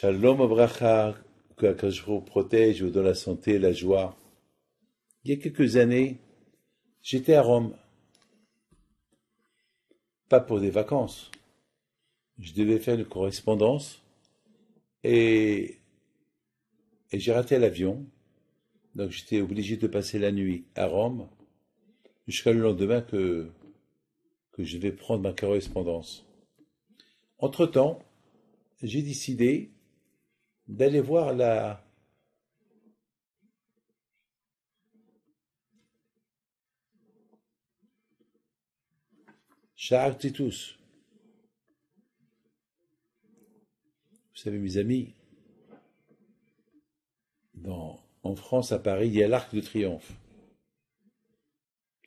Shalom Abracha, que Akadosh Baruch Hu protège, vous donne la santé, la joie. Il y a quelques années, j'étais à Rome, pas pour des vacances. Je devais faire une correspondance et, et j'ai raté l'avion. Donc j'étais obligé de passer la nuit à Rome jusqu'à le lendemain que je vais prendre ma correspondance. Entre-temps, j'ai décidé d'aller voir la Sha'ar Titus. Vous savez, mes amis, en France, à Paris, il y a l'Arc de Triomphe.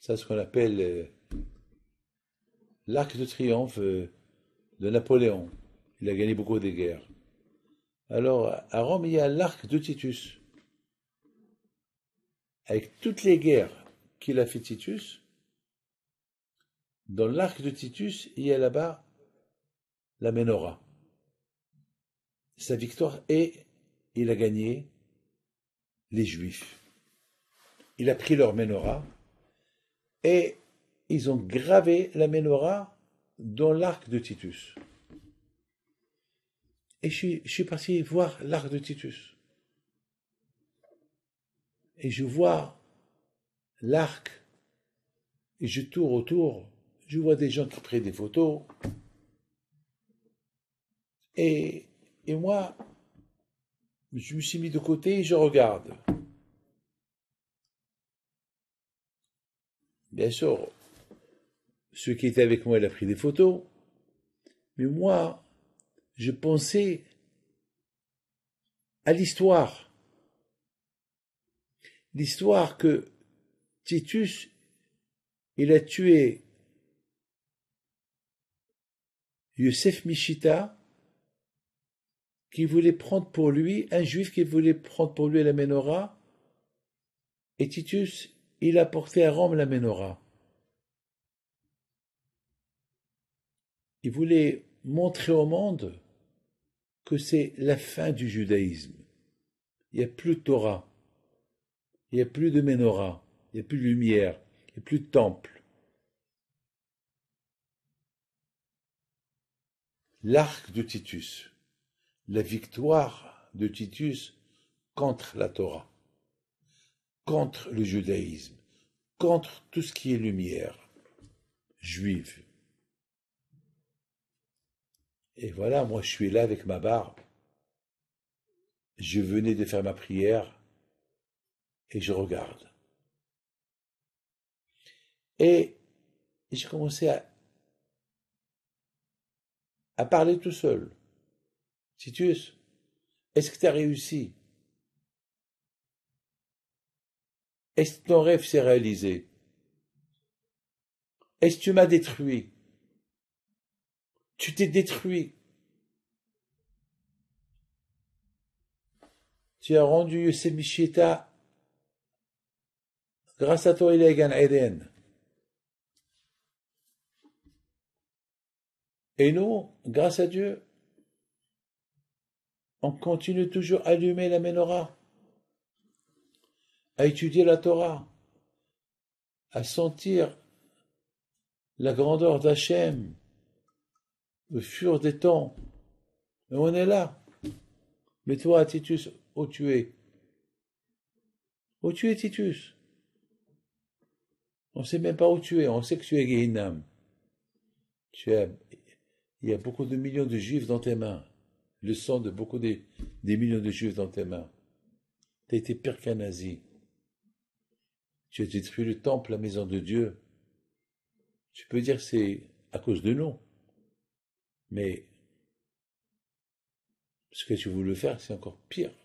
C'est ce qu'on appelle l'Arc de Triomphe de Napoléon. Il a gagné beaucoup de guerres. Alors, à Rome, il y a l'Arc de Titus. Avec toutes les guerres qu'il a fait Titus, dans l'Arc de Titus, il y a là-bas la Ménorah. Sa victoire est, il a gagné les Juifs. Il a pris leur Ménorah et ils ont gravé la Ménorah dans l'Arc de Titus. Et je suis parti voir l'Arc de Titus. Et je vois l'arc, et je tourne autour, je vois des gens qui prennent des photos. Et moi, je me suis mis de côté et je regarde. Bien sûr, ceux qui étaient avec moi, il a pris des photos. Mais moi, je pensais à l'histoire. L'histoire que Titus, il a tué Yosef Mishita, qui voulait prendre pour lui, un juif qui voulait prendre pour lui la Ménorah, et Titus, il a porté à Rome la Ménorah. Il voulait montrer au monde que c'est la fin du judaïsme. Il n'y a plus de Torah, il n'y a plus de Ménorah, il n'y a plus de lumière, il n'y a plus de temple. L'arc de Titus, la victoire de Titus contre la Torah, contre le judaïsme, contre tout ce qui est lumière juive. Et voilà, moi je suis là avec ma barbe. Je venais de faire ma prière et je regarde. Et j'ai commencé à parler tout seul. Titus, est-ce que tu as réussi? Est-ce que ton rêve s'est réalisé? Est-ce que tu m'as détruit? Tu t'es détruit. Tu as rendu Yosef Mishita. Grâce à toi, il est Gan Eden. Et nous, grâce à Dieu, on continue toujours à allumer la Ménorah, à étudier la Torah, à sentir la grandeur d'Hachem au fur des temps. Et on est là. Mais toi, Titus, où tu es? Où tu es, Titus? On ne sait même pas où tu es. On sait que tu es Gehinam. Il y a beaucoup de millions de juifs dans tes mains. Le sang de beaucoup des millions de juifs dans tes mains. Tu as été pire qu'un nazi. Tu as détruit le temple, la maison de Dieu. Tu peux dire que c'est à cause de nous. Mais ce que tu voulais faire, c'est encore pire.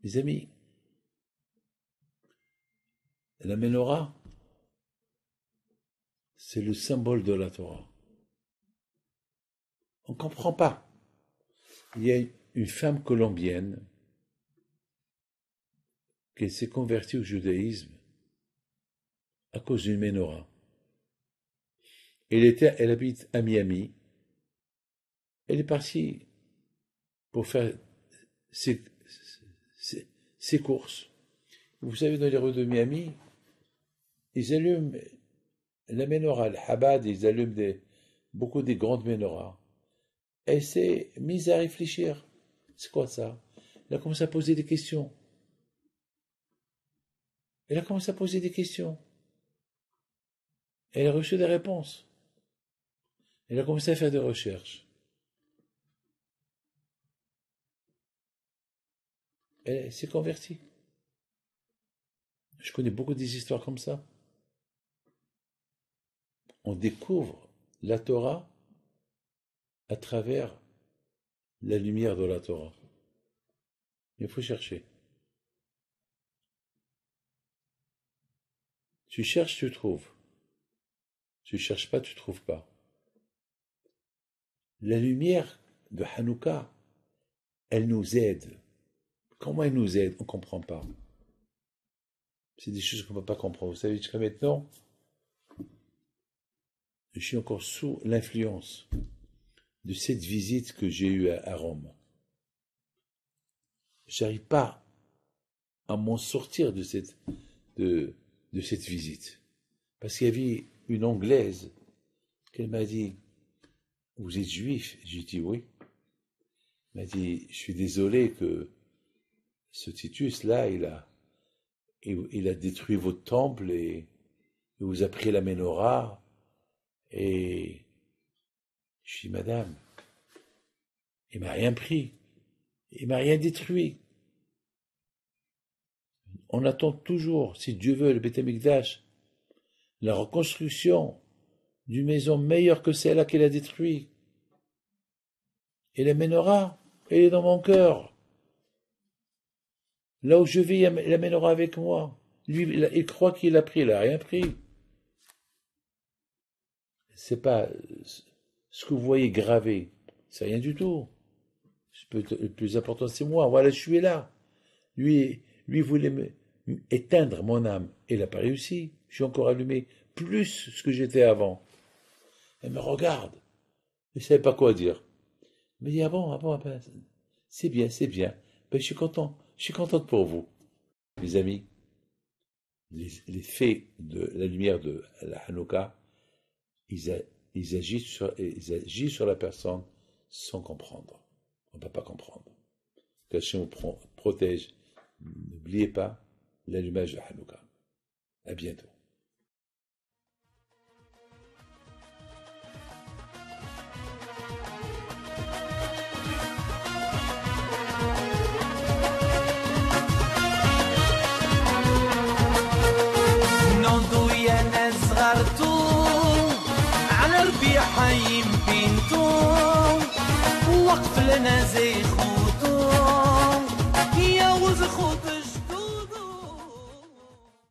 Mes amis, la Ménorah, c'est le symbole de la Torah. On ne comprend pas. Il y a une femme colombienne qui s'est convertie au judaïsme à cause d'une Ménorah. Elle habite à Miami. Elle est partie pour faire ses, ses courses. Vous savez, dans les rues de Miami, ils allument la menorah, le Chabad, ils allument beaucoup des grandes menorahs. Elle s'est mise à réfléchir. C'est quoi ça? Elle a commencé à poser des questions. Elle a commencé à poser des questions. Elle a reçu des réponses. Elle a commencé à faire des recherches. Elle s'est convertie. Je connais beaucoup des histoires comme ça. On découvre la Torah à travers la lumière de la Torah. Il faut chercher. Tu cherches, tu trouves. Tu cherches pas, tu trouves pas. La lumière de Hanouka, elle nous aide. Comment elle nous aide? On ne comprend pas. C'est des choses qu'on ne peut pas comprendre. Vous savez, jusqu'à maintenant, je suis encore sous l'influence de cette visite que j'ai eue à Rome. J'arrive pas à m'en sortir de cette visite. Parce qu'il y avait une Anglaise qui m'a dit, vous êtes juif? J'ai dit oui. Elle m'a dit, je suis désolé que ce Titus-là, il a détruit votre temple et il vous a pris la menorah. Et je dis, madame, il m'a rien pris. Il m'a rien détruit. On attend toujours, si Dieu veut, le Beth Amikdash, la reconstruction d'une maison meilleure que celle-là qu'il a détruite. Et la menorah, elle est dans mon cœur. Là où je vis, il y a la menorah avec moi. Lui, il croit qu'il a pris, il n'a rien pris. C'est pas ce que vous voyez gravé, c'est rien du tout. Le plus important, c'est moi. Voilà, je suis là. Lui voulait éteindre mon âme. Il n'a pas réussi. Je suis encore allumé plus ce que j'étais avant. Elle me regarde. Je ne savais pas quoi dire. Elle me dit, ah bon, c'est bien. Ben, je suis contente pour vous. Mes amis, les faits de la lumière de la Hanouka, ils agissent sur la personne sans comprendre. On ne peut pas comprendre. Qu'Hachem vous protège. N'oubliez pas l'allumage de Hanouka. À bientôt. على ربيع حيم بنتو وقف لنا زي خو